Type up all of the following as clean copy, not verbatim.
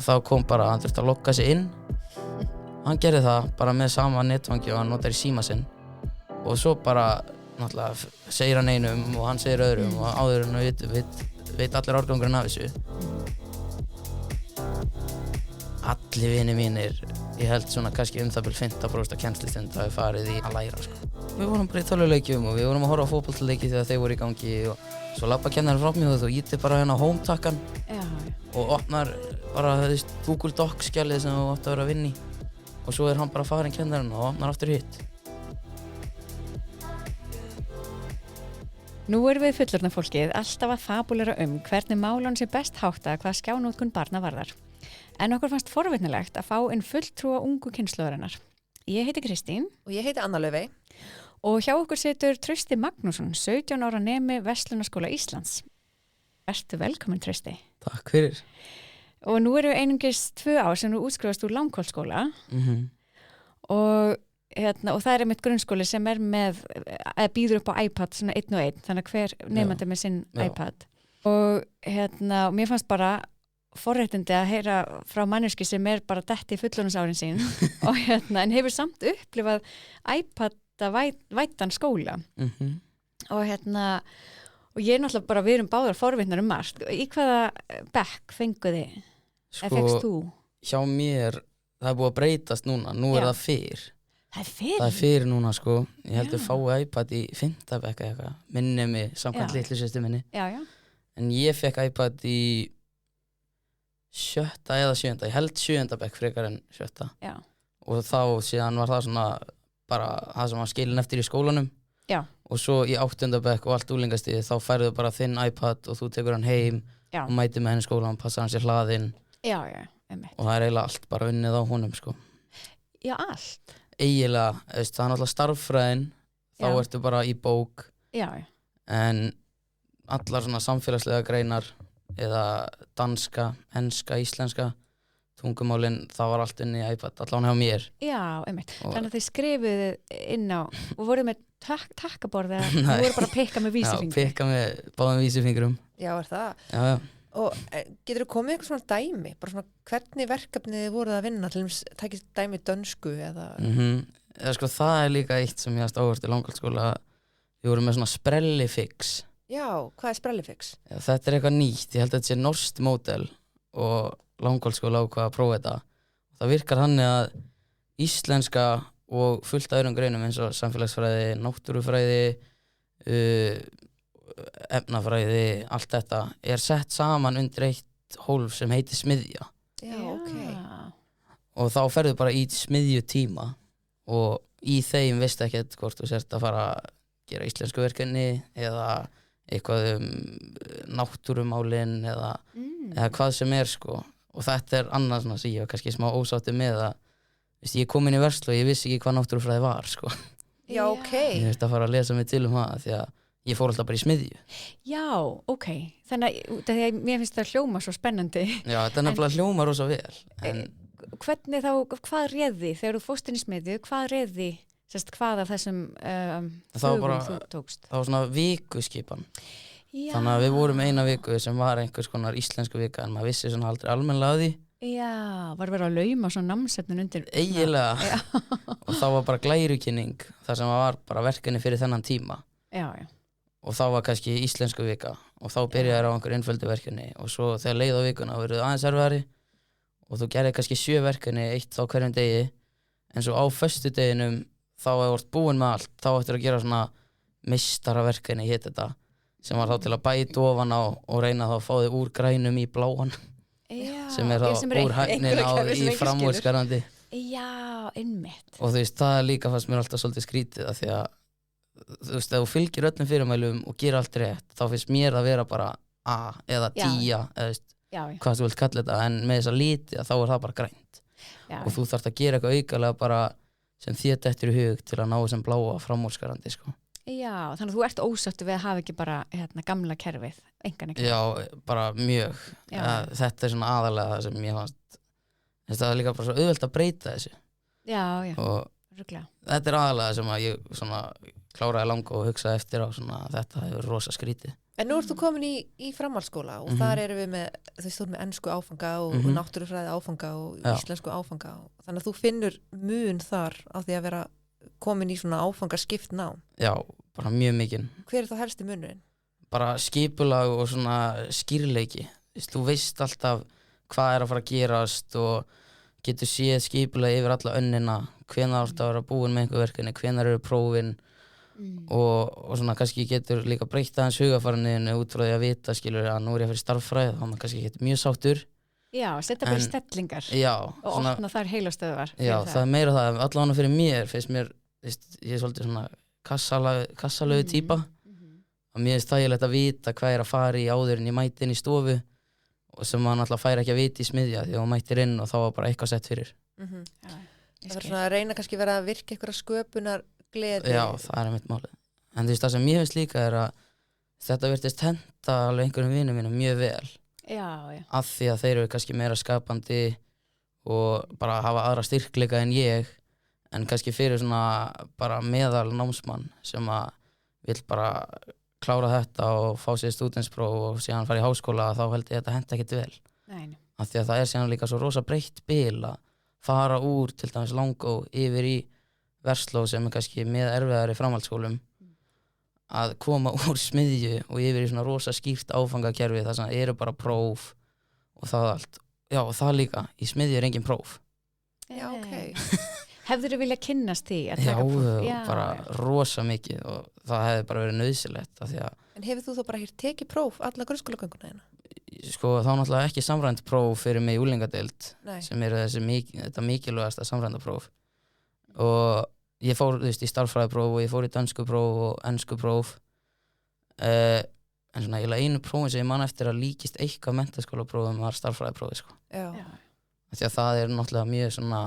þá kom bara, hann þurfti að logga sig inn. Hann gerði það bara með sama netfangi og hann notar í síma sinn. Og svo bara, náttúrulega, segir hann einum og hann segir öðrum og áður en veit allir árgangurinn af þessu. Allir vinir mínir, ég held svona kannski það bil 50% af kennslustund hafi farið í að læra, sko. Við vorum bara í tölvuleikjum og við vorum að horfa á fótboltaleiki þegar þeir voru í gangi og svo labba kennarinn frá mér og þú ýtir bara hérna á home-takkan og opnar bara, Google Docs-skjalið sem þú átt að vera að vinna í og svo hann bara farinn kennarinn og opnar aftur hitt. Nú erum við fullorðna fólkið alltaf að fabúlera hvernig málun sé best háttað hvað skjánótkun barna varðar. En okkur fannst forvitnilegt að fá inn fulltrúa ungu kynslóðarinnar. Ég heiti Kristín. Og ég heiti Anna Laufey. Og hjá okkur situr Trausti Magnússon, 17 ára nemi Verslunarskóla Íslands. Vertu velkominn, Trausti. Takk fyrir. Og nú eru einungis 2 ár sem þú útskrifast úr Langholtsskóla. Og það er einmitt grunnskóli sem er með, eða býður upp á iPad svona 1 og 1, þannig að hver nemandi með sinn iPad. Og mér fannst bara forréttindi að heyra frá manneski sem er bara dett í fullorðinsárin sín og en hefur samt upplifað iPad vætan skóla og ég er náttúrulega bara, við erum báðar forvitnar margt. Í hvaða bekk fenguð þið? Eða fékkst þú? Hjá mér, það er búið að breytast núna, er það fyrr. Það er fyrr? Það er fyrr núna, sko. Ég heldur fái iPad í 5. bekk eitthvað, minni mig, samkvæmt litlu systur minni. Já. En ég fekk iPad í 7. eða 7. Ég held 7. bekk frekar en 7. Já. Og þá síðan var það svona bara það sem var skilin eftir í skólanum. Já. Og svo í 8. bekk og allt úlingastigið þá færðu bara þinn iPad og þú tekur hann heim og mætir með henni í skólan, passa hann sér hlaðinn. Já, einmitt. Og það er eiginlega allt bara unnið á honum, sko. Já, allt? Eiginlega, það er náttúrulega starffræðin, þá ertu bara í bók. Já. En allar svona samfélagslega greinar eða danska, enska, íslenska tungumálin, það var allt inni í iPad, allan hjá mér. Já, einmitt. Þannig að þið skrifuðu inn á og voruð með takkaborð eða þú voru bara að pikka með vísifingrum? Já, pikka með báðum vísifingrum. Já, er það? Já. Og getur þú komið eitthvað svona dæmi? Bara svona hvernig verkefnið þið voruð að vinna? Til dæmis takist dæmi dönsku eða... Sko, það er líka eitt sem ég hafði áherslu í Langholtsskóla. Við vorum með svona sprellifix. Já, hvað er sprellifix? Já, þetta er eitthvað nýtt. Ég held að þetta sé norskt módel og Langholtsskóla ákvað að prófa þetta. Það virkar þannig að íslenska og fullt af öðrum greinum eins og samfélagsfræði, náttúrufræði, efnafræði, allt þetta er sett saman undir eitt hólf sem heitir smiðja. Já, ok. Og þá ferðu bara í smiðjutíma og í þeim veistu ekkert hvort þú sért að fara að gera íslensku verkefni eða eitthvað náttúrumálin eða hvað sem er, sko. Og þetta er annað svona sem ég var kannski smá ósátti með að ég kom inn í verslu og ég vissi ekki hvað náttúrufræði var, sko. Já, ok. Ég þurfti að fara að lesa mig til það því að ég fór alltaf bara í smiðju. Já, ok. Þannig að mér finnst það hljóma svo spennandi. Já, þetta er nefnilega hljóma rosa vel. En hvernig þá, hvað réði þegar þú fórst inn í smiðju, hvað réði, hvað af þessum flugum þú tókst? Það var svona vikuskipan. Já. Þannig að við vorum eina viku sem var einhvers konar íslensku vika en maður vissi svona aldrei almennilega á því. Já, var verið að lauma svona námsefnin undir. Eiginlega. Og þá var bara glærukynning þar sem var bara verkefni fyrir þennan tíma. Já. Og þá var kannski íslensku vika og þá byrjaði á einhver einföldu verkefni og svo þegar leið á vikuna verið aðeins erfiðari og þú gerði kannski 7 verkefni, 1 á hverjum degi en svo á föstudeginum þá hefur þú búin með allt, þá ættir að gera svona meistaraverkefni, hétt þetta, sem var þá til að bæta ofan á og reyna þá að fá þig úr grænum í bláan. Já, sem er þá úr hægnin á í framúrskarandi. Já, einmitt. Og þú veist, það líka fannst mér alltaf svolítið skrítið af því að þú veist, ef þú fylgir öllum fyrirmælum og gerir allt rétt, þá finnst mér að vera bara A eða 10 eða veist, hvað þú vilt kalla þetta, en með þessa liti þá er það bara grænt. Og þú þarft að gera eitthvað aukalega bara sem þér dettur í hug til að ná þessum bláa framúrskarandi, sko. Já, þannig að þú ert ósáttu við að hafa ekki bara gamla kerfið, engan ekki. Já, bara mjög. Þetta er svona aðalega það sem ég fannst. Það er líka bara svo auðvelt að breyta þessu. Já, og ruglega. Þetta er aðalega sem að ég svona kláraði langa og hugsaði eftir á svona þetta hefur rosa skrítið. En nú ert þú komin í framhaldsskóla og þar erum við með, þú veist, þú ert með ensku áfanga og náttúrufræði áfanga og íslensku áfanga. Þannig að þú finnur mun þar á því að vera komin í svona áfangaskipt nám. Já, bara mjög mikinn. Hver er þá helsti munurinn? Bara skipulag og svona skýrleiki. Þú veist alltaf hvað er að fara að gerast og getur séð skipulag yfir alla önnina, hvenær ert að vera búin með einhver verkefni, hvenær eru prófin og svona kannski getur líka breytt aðeins hugafarniðinu út frá því að vita skilur að nú er ég að fyrir starffræði, þannig kannski getur mjög sáttur. Já, setja bara stellingar og opna þar heilastöðvar. Já, það er meira það, allavega fyrir mér finnst mér, ég er svolítið svona kassalögu típa og mér finnst þægilegt að vita hvað er að fara í áður en ég mæti inn í stofu og sem maður náttúrulega fær ekki að vita í smiðja því að maður mætir inn og þá var bara eitthvað sett fyrir. Það var svona að reyna kannski vera að virka einhverja sköpunar gleði. Já, það er mitt málið. En þú veist, það sem ég finnst líka er að þetta virtist henta alveg einhverjum vinum mínum mjög vel. Já. Af því að þeir eru kannski meira skapandi og bara hafa aðra styrkleika en ég, en kannski fyrir svona bara meðal námsmann sem að vill bara klára þetta og fá sér stúdentspróf og síðan fara í háskóla, þá held ég að þetta henta ekkert vel. Nei. Af því að það er síðan líka svo rosa breytt bil að fara úr til dæmis Langó yfir í Versló sem er kannski með erfiðari framhaldsskólum að koma úr smiðju og yfir í svona rosa skýrt áfangakerfi þar sem það eru bara próf og það allt. Já, og það líka, í smiðju er engin próf. Já, ok. Hefðirðu viljað kynnast því að Já, taka próf? bara rosa mikið og það hefði bara verið nauðsynlegt af því að En hefur þú þá bara hér tekið próf alla grunnskólagönguna þína? Sko, þá náttúrulega ekki samrænt próf fyrir mig í úlingadeild Nei. sem eru þetta mikilvægasta samrænda próf og ég fór, þú veist, í starffræðipróf og ég fór í dönskupróf og enskupróf en svona eiginlega einu prófin sem ég man eftir að líkist eitthvað menntaskólaprófum var starffræðiprófi, sko. Já. Því að það er náttúrulega mjög svona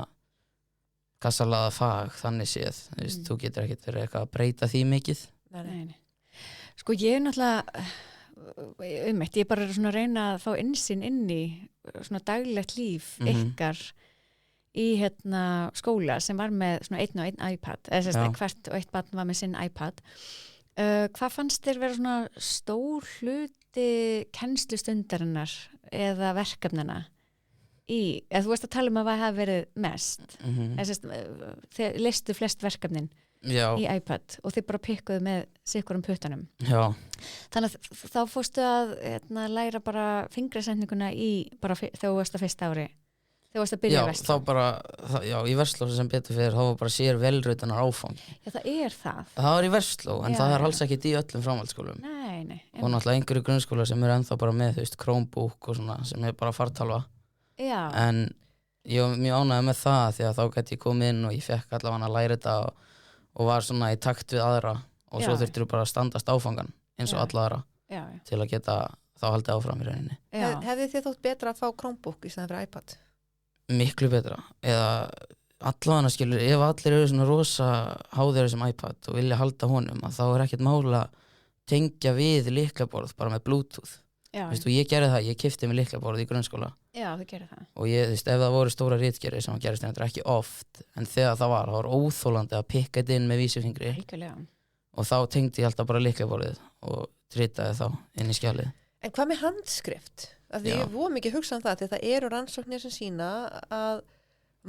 kassalaða fag, þannig séð, þú veist, þú getur ekkert verið eitthvað að breyta því mikið. Nei. Sko, ég er náttúrulega ég er bara svona að reyna að fá innsýn inn í svona daglegt líf ykkar í skóla sem var með svona einn og einn iPad eða hvert og eitt barn var með sinn iPad. Hvað fannst þér vera svona stór hluti kennslustundarinnar eða verkefnina eða þú veist að tala um að það hafi verið mest þegar listu flest verkefnin í iPad og þið bara pikkuðu með sikkurum puttanum. Já. Þannig að þá fórstu að læra bara fingrasendinguna þegar þú varst að fyrsta ári. Þegar þú varst að byrja í Versló. Já, þá bara, í Versló sem betur fyrir, þá var bara sér velrautanar áfang. Já, það er það. Það var í Versló, en það er alls ekkert í öllum framhaldsskólum. Nei. Og náttúrulega einhverju grunnskóla sem eru ennþá bara með, þú veist, Chromebook og svona, sem er bara fartölva. Já. En ég var mjög ánægður með það, því að þá gæti ég komið inn og ég fekk allavega að læra þetta og var svona í takt við aðra og svo þurftir þú bara að standast áfangan eins og alla aðra til að geta þá haldið áfram í rauninni. Hefði þið þótt betra að fá Chromebook í staðinn fyrir iPad? Miklu betra. Eða allavega skilur, ef allir eru svona rosa háðir þessum iPad og vilja halda honum, að þá er ekkert mála að tengja við lyklaborð bara með Bluetooth. Veistu, ég gerði það, ég keypti mig lyklaborð í grunnskóla. Já, þú gerði það. Og ég, þú veist, ef það voru stóra ritgerðir sem gerist þetta ekki oft, en þegar það var óþólandi að pikka þetta inn með vísifingri. Ríkulega. Og þá tengdi ég alltaf bara lyklaborðið og tritaði þá inn í skjalið. En hvað með handskrift? Af því ég voru mikið hugsað það, því það eru rannsóknir sem sýna að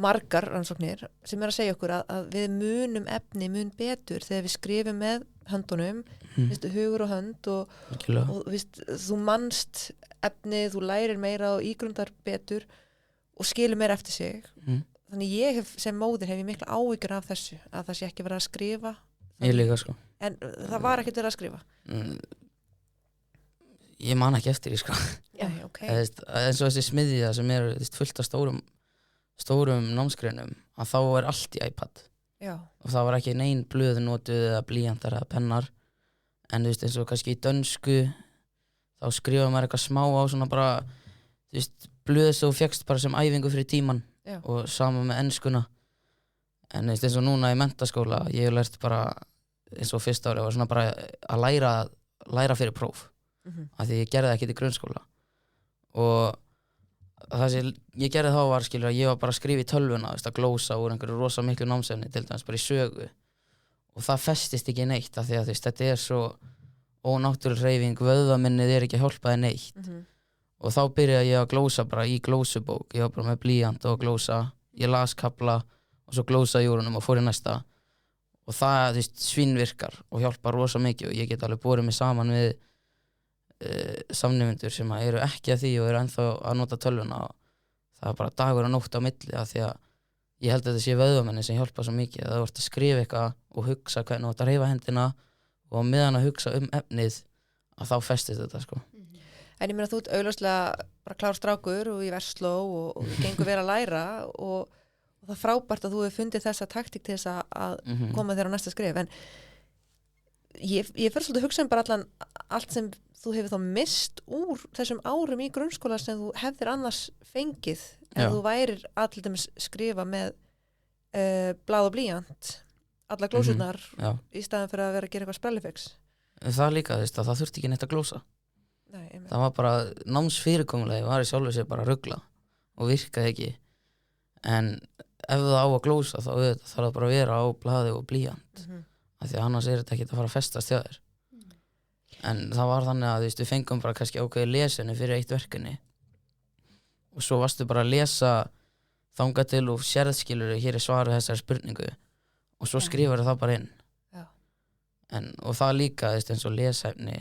margar rannsóknir sem að segja okkur að við munum efni mun betur þegar við skrifum með höndunum, viðstu, hugur og hönd og viðstu, þú manst efnið, þú lærir meira og ígrundar betur og skilur meira eftir sig. Þannig ég sem móðir hef ég mikla áhyggjur af þessu, að það sé ekki verið að skrifa. Ég líka, sko. En það var ekkert verið að skrifa? Ég man ekki eftir því, sko. Já, ok. Eins og þessi smiðja sem er fullt af stórum námsgreinum, að þá er allt í iPad. Já. Og það var ekki nein blöð notuð eða blýantar eða pennar, en þú veist, eins og kannski í dönsku þá skrifa maður eitthvað smá á svona bara, þú veist, blöð sem þú fékkst bara sem æfingu fyrir tíman. Já. Og sama með enskuna. En þú veist, eins og núna í menntaskóla, ég hef lært bara eins og fyrsta ári var svona bara að læra fyrir próf. Af því ég gerði það ekki í grunnskóla. Og það sem ég gerði þá var, skilur, að ég var bara að skrifa í tölvuna, veist, að glósa úr einhverju rosa miklu námsefni, til dæmis bara í sögu. Og það festist ekki neitt, af því að þetta er svo ónáttúruleg hreyfing, vöðvaminnið ekki að hjálpa þér neitt. Og þá byrjaði ég að glósa bara í glósubók, ég var bara með blýant og glósa, ég las kafla og svo glósaði í úrunum og fór í næsta. Og það, svínvirkar og hjálpar rosa mikið og ég get alveg borið mig saman við samnemendur sem eru ekki að því og eru ennþá að nota tölvuna og það er bara dagur og nótt á milli af því að ég held að þetta sé vöðvamenni sem hjálpa svo mikið að þú ert að skrifa eitthvað og hugsa hvernig þú ert að hreyfa hendina og meðan að hugsa efnið að þá festist þetta sko. En ég meina þú ert augljóslega bara klár strákur og í versló og gengur vel að læra og það er frábært að þú hefur fundið þessa taktík til þess að koma þér á næsta skrif en ég fyrir svolítið að hugsa bara allt sem þú hefur þá mist úr þessum árum í grunnskóla sem þú hefðir annars fengið ef þú værir allir dæmis skrifa með blað og blýant alla glósurnar í staðan fyrir að vera að gera eitthvað sprellifix. Það líka, það þurfti ekki neitt að glósa. Nei, það var bara námsfyrirkomulegi var í sjálfu sér bara rugla og virkaði ekki en ef það á að glósa þá þarf það bara að vera á blaði og blýant af því að annars er þetta ekki að fara að festast hjá þér en það var þannig að við fengum bara kannski ákveði lesinu fyrir eitt verkefni og svo varstu bara að lesa þangað til og sérðskilur hér er svarið þessari spurningu og svo skrifar það bara inn og það líka eins og lesefni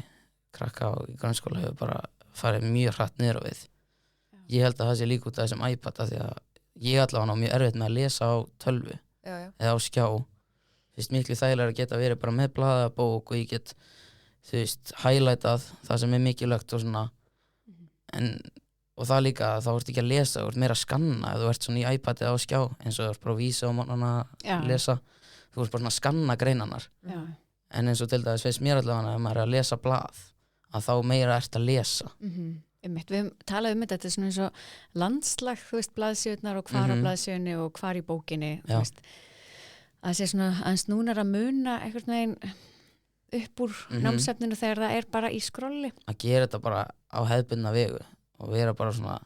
krakka í grunnskóla hefur bara farið mjög hratt niður á við. Ég held að það sé líka út af þessum iPad því að ég allavega á mjög erfitt með að lesa á tölvu eða á skjá. Fyrst miklu þægilega að geta verið bara með blaðabók og ég get highlightað það sem er mikilvægt og svona og það líka þá ert ekki að lesa, þú ert meira að skanna ef þú ert svona í iPad eða á skjá eins og þú ert bara að vísa á mannana að lesa þú ert bara svona að skanna greinarnar en eins og til dæmis finnst mér allavega ef maður er að lesa blað að þá meira ert að lesa. Við höfum talað þetta er svona eins og landslag, blaðsíðurnar og hvar á blaðsíðunni og hvar í bókinni, að sé svona aðeins núna að muna einhvern veginn upp úr námsefninu þegar það er bara í skrolli. Að gera þetta bara á hefðbundna vegu og vera bara svona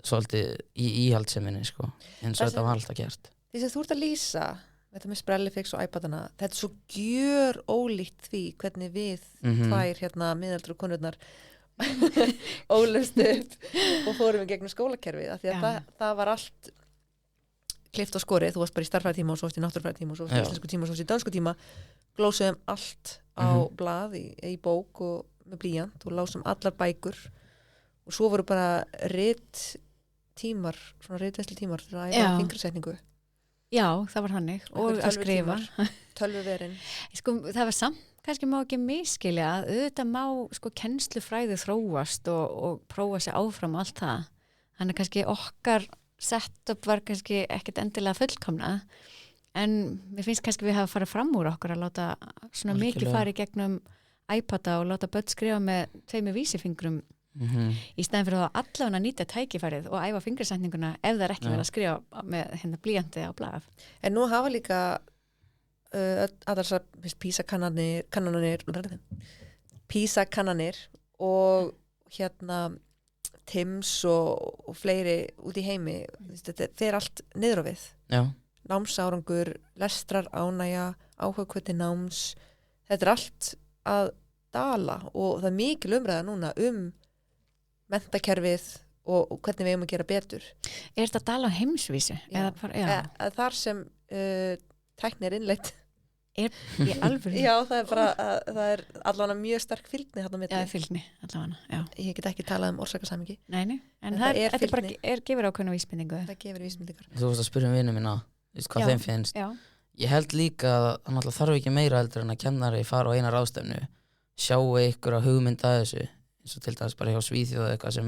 svolítið í íhaldseminni sko, eins og þetta var alltaf gert. Því sem þú ert að lýsa þetta með sprellifix og iPadana, þetta er svo gjör ólíkt því hvernig við tvær miðaldra konurnar ólust upp og fórum í gegnum skólakerfið af því að það var allt klippt á skorið, þú varst bara í starffræðitíma og svo varst í náttúrufræðitíma og svo varst í íslensku tíma og svo varst í dansku tíma, glósuðum allt á blað í bók og með blýant og lásum allar bækur og svo voru bara rittímar, svona ritveislu tímar til að æfa fingrasetningu. Já, það var hannig og að skrifa. Tölvuverin. Sko, það var samt, kannski má ekki miskilja að auðvitað má kennslufræði þróast og prófa sig áfram og allt það. Þannig kannski okkar setup var kannski ekkert endilega fullkomna en mér finnst kannski við hafa farið fram úr okkur að láta svona mikið fara í gegnum iPada og láta börn skrifa með 2 vísifingrum í staðin fyrir að allavega að nýta tækifærið og æfa fingrasetninguna ef það er ekki verið að skrifa með blýanti á blað. En nú hafa líka allar PISA-kannanir og TIMS og fleiri út í heimi, þetta fer allt niður á við. Námsárangur, lestrar ánægja, áhugakvöti náms, þetta er allt að dala og það er mikil umræða núna menntakerfið og hvernig við eigum að gera betur. Er þetta að dala á heimsvísu? Þar sem tækni er innleitt. Í alvöru? Já, það er bara, það er allavega mjög sterk fylgni þarna milli. Já, fylgni, allavega, já. Ég get ekki talað orsakasamhengi. Nei, en það er bara, gefur ákveðna vísbendingu. Það gefur vísbendingar. Þú varst að spyrja vini mína, hvað þeim finnst. Já. Ég held líka að það þarf ekki meira heldur en að kennari fara á eina ráðstefnu, sjáu ykkur að hugmynda þessu, eins og til dæmis bara hjá Svíþjóð eitthvað sem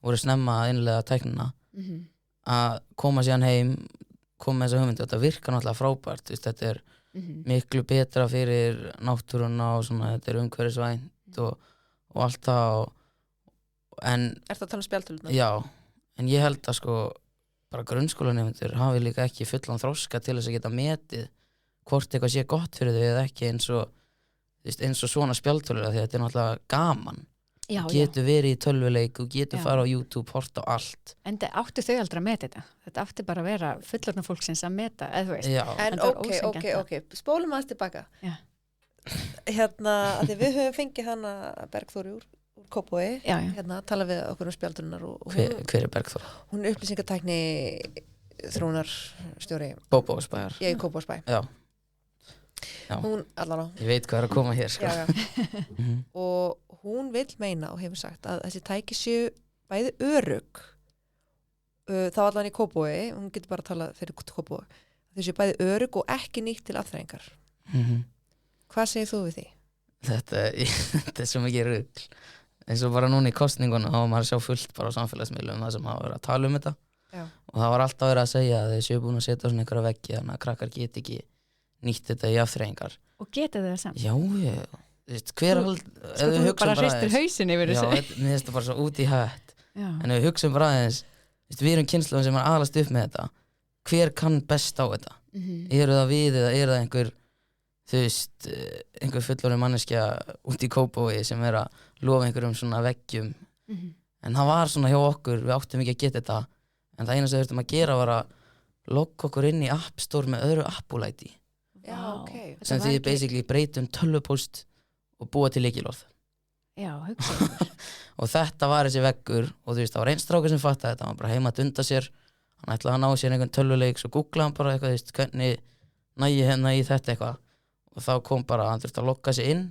voru snemma að innlega tæknina að koma síðan heim koma með þessa hugmyndu, þetta virkar náttúrulega frábært þetta er miklu betra fyrir náttúruna og svona, þetta er umhverfisvænt og allt það en Er það að tala um spjaldtölurnar? Já, en ég held að sko bara grunnskólanemendur hafi líka ekki fullan þroska til þess að geta metið hvort eitthvað sé gott fyrir þau eða ekki eins og svona spjaldtölur því að þetta er náttúrulega gaman getur verið í tölvuleik og getur fara á YouTube, horta á allt. En það áttu þau aldrei að meta þetta. Þetta átti bara að vera fullorðna fólksins að meta, eða þú veist. En ok, spólum aðeins tilbaka. að því við höfum fengið hana Bergþóru úr Kópavogi, Já. tala við okkur spjaldurinnar og Hver Bergþór? hún upplýsingatækni þróunarstjóri Kópavogsbæjar. í Kópavogsbæ. Já. Hún allan á. Ég veit hvað að koma hér, sko. Já. Og hún vill meina og hefur sagt að þessi tæki séu bæði örugg, þá allan í Kópavogi, hún getur bara að tala fyrir Kópavogi, þau séu bæði örugg og ekki nýtt til afþreyingar. Hvað segir þú við því? Þetta er svo mikið rugl. Eins og bara núna í kosningunum þá var maður að sjá fullt bara á samfélagsmiðlum það sem hafa verið að tala um þetta. Já. Og það var alltaf verið að segja að þeir séu búin að setja svona einhverja veggi þannig að krakkar get ekki nýtt þetta í afþreyingar. Og geta það samt? Já, hver Þú bara hristir hausin yfir þessu. Já, mér finnst það bara svo út í hött. Já. En ef við hugsaum bara aðeins, við erum kynslóðin sem er alast upp með þetta. Hver kann best á þetta? Eru það við eða eru það einhver fullorðin manneskja út í Kópavogi sem er að lofa einhverjum svona veggjum. En það var svona hjá okkur, við áttum ekki að geta þetta. En það eina sem við þurftum að gera var að logga okkur inn í App Store með öðru appúlæti. Já, okay. Sem því basically breytum tölvupóst og búa til lykilorð. Já, hugsa ykkur. Og þetta var þessi veggur og það var einn strákur sem fattaði þetta, hann var bara heima að dunda sér, hann ætlaði að ná sér einhvern tölvuleik, svo googlaði hann bara eitthvað, hvernig næ ég hérna í þetta eitthvað. Og þá kom bara, hann þurfti að logga sig inn,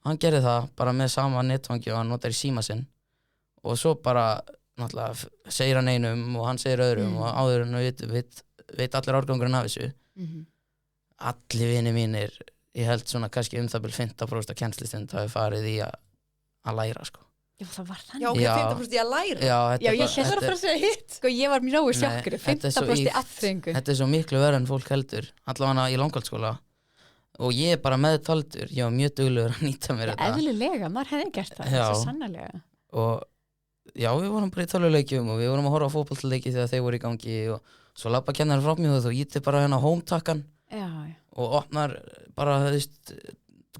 hann gerði það bara með sama netfangi og hann notar í síma sinn. Og svo bara, náttúrulega, segir hann einum og hann segir öðrum og áður en veit allir árgangurinn af þessu. Allir vinir mínir, ég held svona kannski það bil 50% af kennslistund hafi farið í að læra, sko. Já, það var þannig. Já, ok, 50% í að læra. Já, ég held að segja hitt. Sko, ég var mjög sjokkur, 50% í afþreyingu. Þetta er svo miklu verið en fólk heldur, allavega í Langholtsskóla. Og ég er bara meðtaldur, ég var mjög duglegur að nýta mér þetta. Eðlilega, maður hefði gert það, Já. Þessi sannarlega. Og já, við vorum bara í tölvuleikjum og við vorum að horfa á fótboltaleiki þegar þeir voru í gangi og svo labba kennarinn frá mér og þú ítir bara hérna á home-takkan og opnar bara,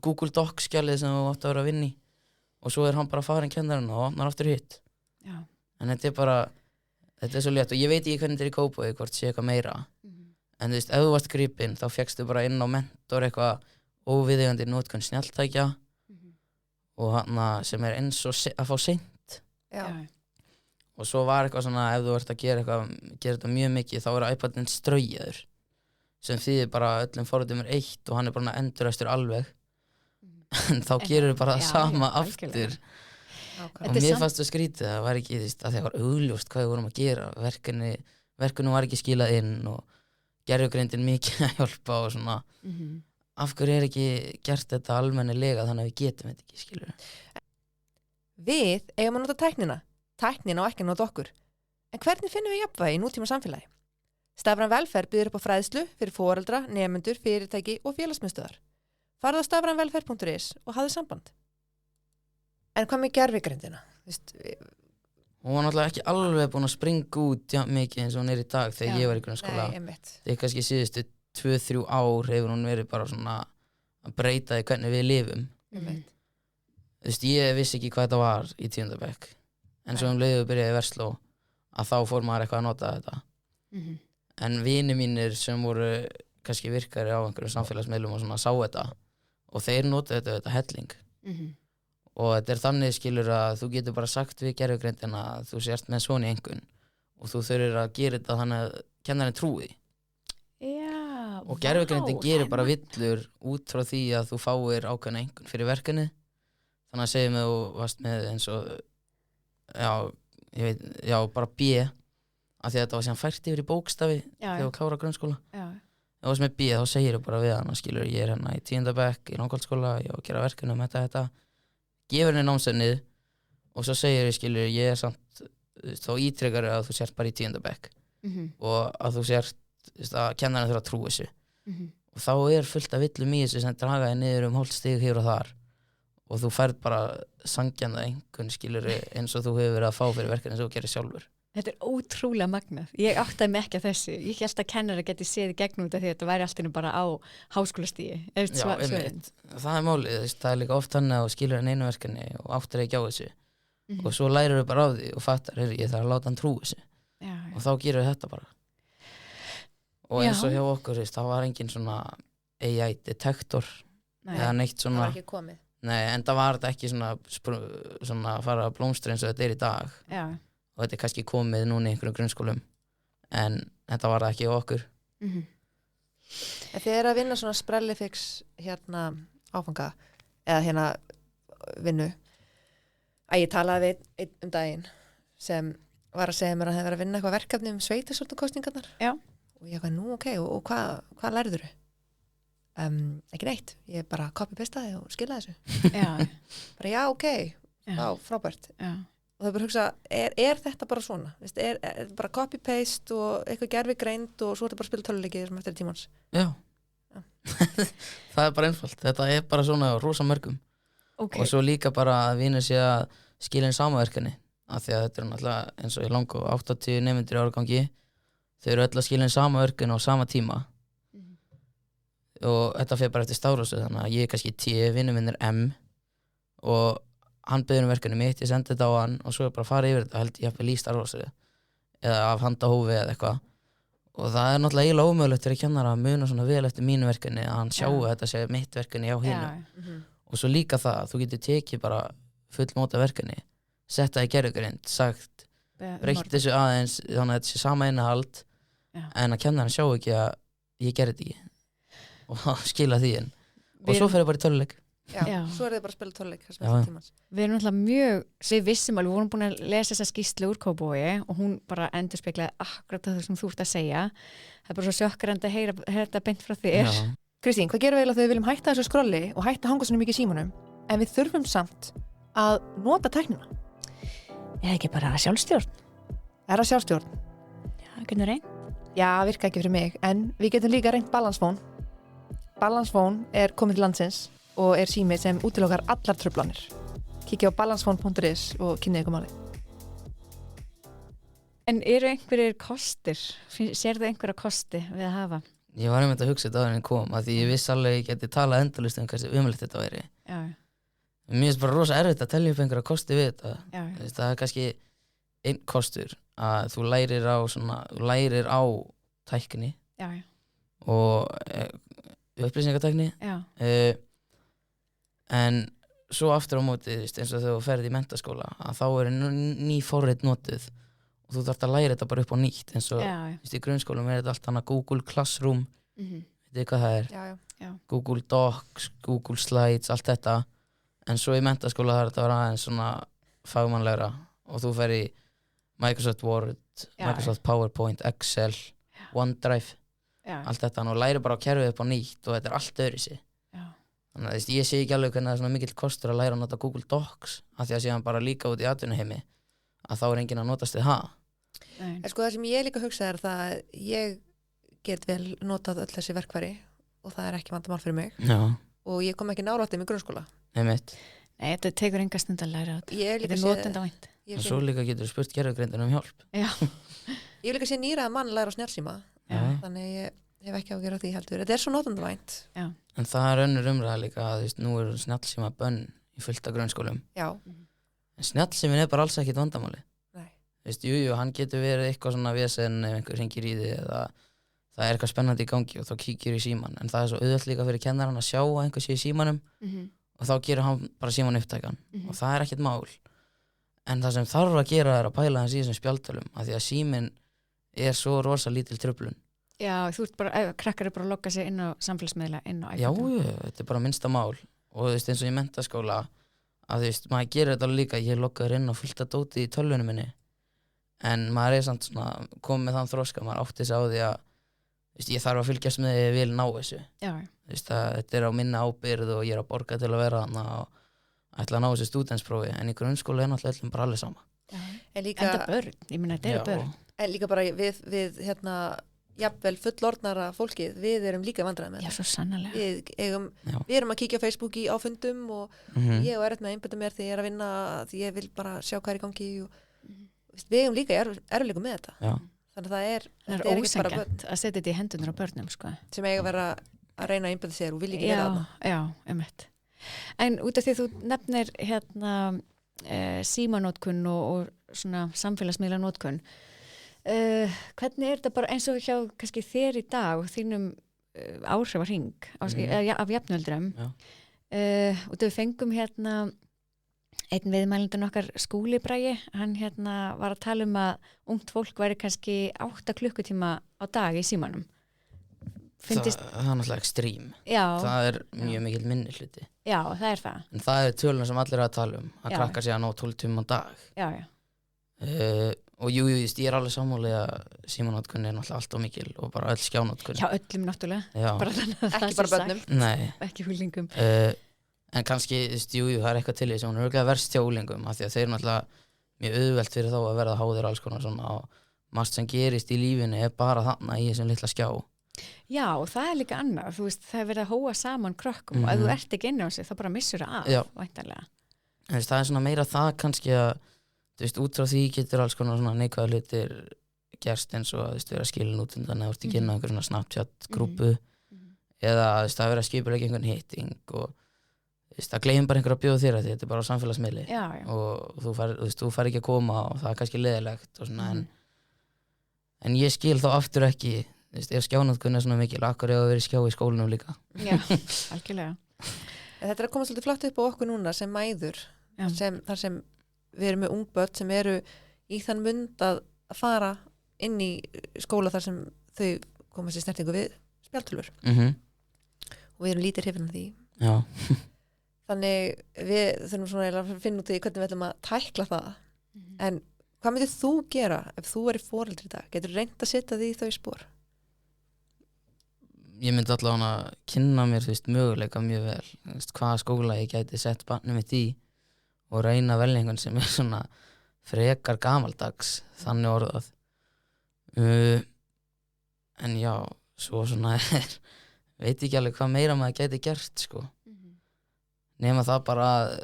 Google Docs-skjalið sem þú átt að vera að vinna í og svo er hann bara farinn kennarinn og opnar aftur hitt. Já. En þetta er bara, þetta er svo létt og ég veit ekki hvernig þetta er í Kópavogi, hvort sé eitthvað meira. En ef þú varst gripinn þá fékkstu bara inn á mentor eitthvað óviðeigandi notkun snjalltækja og hann sem er eins og að fá seint. Já. Og svo var eitthvað svona, ef þú ert að gera þetta mjög mikið, þá er iPadinn straujaður sem þýðir bara öllum forritum er 1 og hann er bara enduræstur alveg en þá gerur bara það sama aftur. Og mér fannst það skrítið, það var ekki að það var augljóst hvað við vorum að gera, verkinu var ekki skilað inn og gerjugreindin mikið að hjálpa og svona af hverju er ekki gert þetta almennilega þannig að við getum þetta ekki, skilur. Við eigum að nota tæknina á ekki að nota okkur. En hvernig finnum við jafnvægi í nútíma samfélagi? Stafræn velferð býður upp á fræðslu fyrir foreldra, nemendur, fyrirtæki og félagsmiðstöðvar. Farðu á stafrænvelferð.is og hafðu samband. En hvað með gervigreindina? Hún var náttúrulega ekki alveg búin að springa út mikið eins og hún er í dag þegar ég var í grunnskóla. Þegar kannski síðustu 2-3 ár hefur hún verið bara svona að breyta því hvernig við lifum. Ég vissi ekki hvað þetta var í 10. bekk. En svo leiðu byrjaði í versló að þá fór maður eitthvað að nota þetta. En vinir mínir sem voru kannski virkari á einhverjum samfélagsmiðlum og svona sá þetta og þeir notaðu þetta helling. Og þetta er þannig, skilur, að þú getur bara sagt við gervigreindina að þú sért með svona í einhvern og þú þurfir að gera þetta þannig að kennarinn trúi. Já, og gervigreindin gerir bara villur út frá því að þú fáir ákveðna einhvern fyrir verkefni. Þannig að segjum að þú varst með eins og bara B af því að þetta var síðan fært yfir í bókstafi þegar þú klára grunnskóla. Ef þú varst með B þá segir þú bara við hann, skilur, ég er hérna í 10. bekk í Langholtsskóla, ég á að gera verkefni um þetta. Gefur henni námsefnið og svo segir ég, skilur, ég er samt þá ítrekar að þú sért bara í 10. bekk og að þú sért að kennarinn þurfa að trúa þessu og þá er fullt af villum í þessu sem dragaði niður hálft stig hér og þar og þú færð bara sangjanda einhvern, skilur, eins og þú hefur verið að fá fyrir verkefni sem þú gerir sjálfur. Þetta er ótrúlega magnað. Ég áttaði mig ekki að þessu. Ég held að kennara geti séð í gegnum þetta því að þetta væri alltaf bara á háskólastígi. Já, einmitt. Það er málið. Það er líka oft þannig að þú skilur einu verkefni og áttir ekki á þessu. Og svo lærir þú bara á því og fattar, ég þarf að láta hann trú þessu. Já. Og þá gerur þetta bara. Og eins og hjá okkur, það var engin svona AI detektor eða neitt það svona, var ekki komið. nei, en það var þetta ekki svona að fara að blómstra eins og þetta í dag Já. og þetta er kannski komið núna í einhverjum grunnskólum en þetta var það ekki á okkur. En þið að vinna svona sprellifix áfanga eða vinnu að ég talaði við einn daginn sem var að segja mér að það var að vinna eitthvað verkefni sveitarstjórnarkosningarnar og ég var ok, og hvað lærður þau? Ekki neitt, ég bara copy-pastaði og skilaði þessu bara ok, frábært og þau bara hugsa, er þetta bara svona? Er bara copy-paste og eitthvað gervigreind og svo er þetta bara að spila töluleiki sem eftir tímans? Já. Það er bara einfalt, þetta er bara svona rosa mörgum og svo líka bara að vinur sé að skila inn samaverkefni af því að þetta er náttúrulega eins og í langu 80 nemendur í árgangi, þau eru öll að skila inn samaverkefni á sama tíma og þetta fer bara eftir stafrófsröð, þannig að ég er kannski T, vinur minn er M og hann biður verkefni mitt, ég sendi þetta á hann og svo er bara að fara yfir þetta, held ég að lísta stafrófsröð eða af handahófi eða eitthvað og það er náttúrulega eiginlega ómögulegt fyrir kennara að muna svona vel eftir mínu verkefni að hann sjáu að þetta sé mitt verkefni á hinu og svo líka það að þú getur tekið bara fullmóta verkefni, setta í gervigreind, sagt breytt þessu aðeins þannig að þetta sé sama innihald en að kennarinn sjá ekki að ég gerði þetta ekki og skila því inn og svo fer ég bara í töluleik. Já, svo er þið bara að spila töluleik Við erum náttúrulega mjög við vissum alveg, við vorum búin að lesa þessa skýrslu úr Kópavogi og hún bara endurspeglaði akkurat það sem þú ert að segja það er bara svo sjokkandi að heyra þetta beint frá þér. Kristín, hvað gerum við eiginlega þegar við viljum hætta þessu skrolli og hætta að hanga svona mikið í símanum en við þurfum samt að nota tæknina? Eða ekki bara sjálfstjórn? Er það sjálfstjórn? Já, getur reynd. Já, virka ekki fyrir mig, en við getum líka reynt Balancefón. Balancefón er komið til landsins og er sími sem útilokar allar truflanir. Kíkja á balancefón.is og kynnið ykkur máli. En eru einhverjir kostir? Sérðu einhverja kosti við að hafa? Ég var einmitt að hugsa þetta áður en ég kom að því ég viss alveg ég geti talað endalaust hversu umlegt þetta væri. Mér finnst bara rosa erfitt að telja upp einhverja kosti við þetta. Það er kannski einn kostur að þú lærir á tækni og upplýsingatækni en svo aftur á móti eins og þegar þú ferð í menntaskóla að þá er ný forrit notuð og þú þarft að læra þetta bara upp á nýtt eins og í grunnskólum er þetta allt annað Google Classroom veitu hvað það er? Google Docs, Google Slides, allt þetta en svo í menntaskóla þarf þetta að vera aðeins svona fagmannlegra og þú fer í Microsoft Word, Microsoft PowerPoint, Excel, OneDrive allt þetta og læri bara á kerfið upp á nýtt og þetta er allt öðruvísi þannig að ég sé ekki alveg hvernig það er svona mikill kostur að læra að nota Google Docs af því að síðan bara líka út í atvinnuheimi að þá er enginn að notast við það. Sko það sem ég líka hugsa er það að ég get vel notað öll þessi verkfæri og það er ekki vandamál fyrir mig og ég kom ekki nálægt þeim í grunnskóla. Nei, þetta tekur enga stund að læra þetta. Þetta er notendavænt. Og svo líka getur spurt gervigreindin hjálp. Ég vil líka sé nýrað mann læra á snjallsíma þannig ég hef ekki á að gera því heldur. Þetta er svo notendavænt. En það er önnur umræða líka að nú eru snjallsíma bönn í fullt af grunnskólum. En snjallsímin er bara alls ekkit vandamáli. Jú, hann getur verið eitthvað svona vesen ef einhver hringir í því eða það er eitthvað spennandi í gangi og þá kíkir í síman en það er svo auðvelt líka fyrir kennarann að sjá að einhver sé í símanum og þá gerir hann bara síman upptækan og það er ekkit mál en það sem þarf að gera er að pæla hans í þessum spjaldtölum af því að síminn er svo rosa lítil truflun. Já, þú ert bara, krakkar er bara að logga sig inn á samfélagsmiðla inn á iPad. Já, þetta er bara minnsta mál og eins og í menntaskóla að maður gerir þetta líka, ég loggaður inn á fullt að dóti í tölvunum minni en maður er samt svona komið með þann þroska, maður átti sig á því að ég þarf að fylgjast með því að ég vil ná þessu. Þetta er á minna ábyrgð og ég er að borga til að vera þarna og ætla að ná þessu stúdentsprófi en í grunnskóla er náttúrulega öllum bara allir sama. En þetta börn, ég meina þetta eru börn. En líka bara við jafnvel fullorðnara fólkið, við erum líka vandræði með það. Já, svo sannarlega. Við erum að kíkja á Facebook á fundum og ég og erfitt með að einbeita mér því ég er að vinna, því ég vil bara sjá hvað er í gangi og við eigum líka erfiðleikum með þetta. Þannig að það er ósækjant að setja þetta í hendunar á börnum, sko. Sem eiga að vera að reyna að einbeita sér og vilja ekki vera þarna. Já, einmitt. En út af því þú nefnir símanótkun og svona samfélagsmiðlanótkun, hvernig er þetta bara eins og hjá kannski þér í dag og þínum áhrifahring af jafnöldrum og þau fengum hérna einn viðmælindun okkar Skúli Bragi, hann hérna var að tala að ungt fólk væri kannski 8 klukkutíma á dag í símanum. Það er náttúrulega ekstrím. Já. Það mjög mikill minni hluti. Já, það það. En það töluna sem allir að tala að krakka sig að ná 12 tíma á dag. Já. Og jú, ég alveg sammála að símanotkun náttúrulega allt of mikil og bara öll skjánotkun. Já, öllum náttúrulega. Já. Bara þannig að ekki bara börnum. Nei. Ekki úlingum. En kannski, jú, það eitthvað til í sem hún örugglega verst hjá úlingum af því að þeir náttúrulega mjög auðvelt fyrir þá að verða háðir alls konar svona og margt sem gerist í lífinu bara þarna í þessum litla skjá. Já, og það líka annað, þú veist, það verið að hóa saman krökkum og ef þú ert ekki inni á sig þá bara missur það af, væntanlega. Það svona meira það kannski að, þú veist, út frá því getur alls konar svona neikvæða hlutir gerst eins og að, þú veist, vera skilin út undan eða þú ert ekki inn á einhver svona Snapchat-grúpu eða, þú veist, að vera skipulega einhvern hitting og, þú veist, að gleym bara einhver að bjóða þér að þetta bara á samfélagsmiðli og þú fær ekki að koma og það kannski leiðilegt og svona, en ég skil þá aftur ekki. Þú veist, ef skjánotkun svona mikil, akkur hefur verið skjá í skólanum líka. Já, algjörlega. Þetta að koma svolítið flott upp á okkur núna sem mæður, þar sem við erum með ungbörn sem eru í þann mund að fara inn í skóla þar sem þau komast í snertingu við spjaldtölvur. Og við erum lítið hrifin af því. Já. Þannig við þurfum svona að finna út í hvernig við ætlum að tækla það. En hvað myndir þú gera ef þú væri foreldri í dag? Getur reynt að setja því í þau spor? Ég myndi allavega að kynna mér, þú veist, möguleika mjög vel, þú veist, hvaða skóla ég gæti sett barnið mitt í og reyna að velja einhvern sem svona frekar gamaldags, þannig orðað. En já, svo svona veit ekki alveg hvað meira maður gæti gert, sko. Nema það bara að,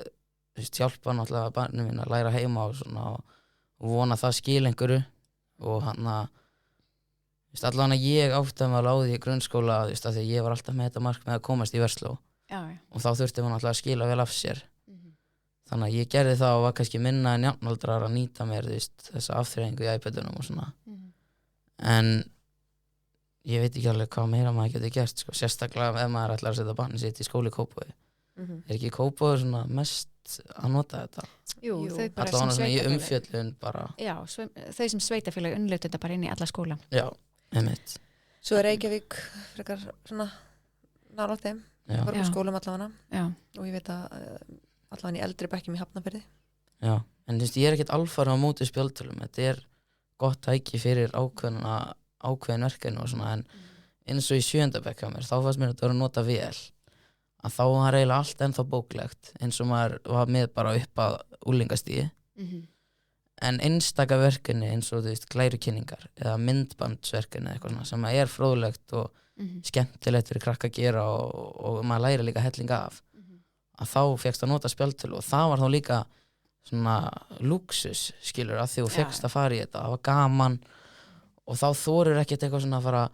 þú veist, hjálpa náttúrulega barnið mín að læra heima og svona og vona það skil einhverju og hann að allan að ég áttaði mig alveg á því í grunnskóla að því að ég var alltaf með þetta markmið að komast í Versló og þá þurfti maður alltaf að skila vel af sér. Þannig að ég gerði það og var kannski minna en jafnaldrar að nýta mér þessa afþreyingu í iPadunum og svona. En ég veit ekki alveg hvað meira maður geti gert, sko. Sérstaklega ef maður ætlar að setja barnið sitt í skóla í Kópavogi. Ekki Kópavogur svona mest að nota þetta? Jú, þau bara sem sveitafélag. Í umfjöllun bara. Já, þau sem sveitafélag unnlötu þetta bara inn í alla skóla. Já. Einmitt. Svo Reykjavík frekar svona nálægt þeim, voru á skólum allavega og ég veit að allavega í eldri bekkjum í Hafnarfirði. Já, en þú veist, ég ekki alfarið á móti spjaldtölum, þetta gott tæki fyrir ákveðin verkefni og svona, en eins og í 7. bekk hjá mér, þá fannst mér að þetta var að nota vel, að þá var eiginlega allt ennþá bóklegt, eins og maður var með bara upp að úlingastíði. En einstaka verkefni eins og þú veist glærukynningar eða myndbandsverkefni eða eitthvað svona sem fróðlegt og skemmtilegt fyrir krakka að gera og maður læri líka hellinga af að þá fékkst að nota spjaldtölu og það var þá líka svona lúksus skilur að því þú fékkst að fara í þetta, það var gaman og þá þorir ekkert eitthvað svona að fara